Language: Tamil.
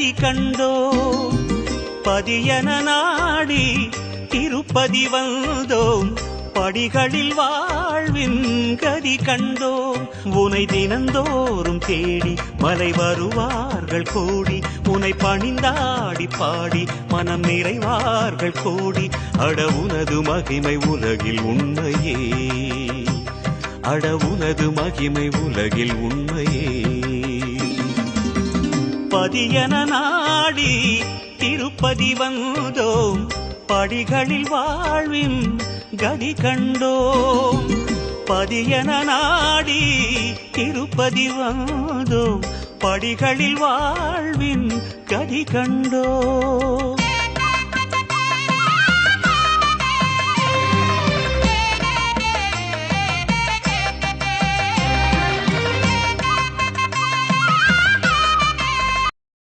கதி கண்டோம். பதியன நாடி திருப்பதி வந்தோம். படிகளில் வாழ்வின் கதி கண்டோம். உனை தினந்தோறும் தேடி மலை வருவார்கள் கோடி. உனை பணிந்தாடி பாடி மனம் நிறைவார்கள் கோடி. அட உனது மகிமை உலகில் உண்மையே, அட உனது மகிமை உலகில் உண்மையே. பதியன நாடி திருப்பதி வந்தோம். படிகளில் வாழ்வின் கதி கண்டோம். பதியன நாடி திருப்பதி வந்தோம். படிகளில் வாழ்வின் கதி கண்டோம்.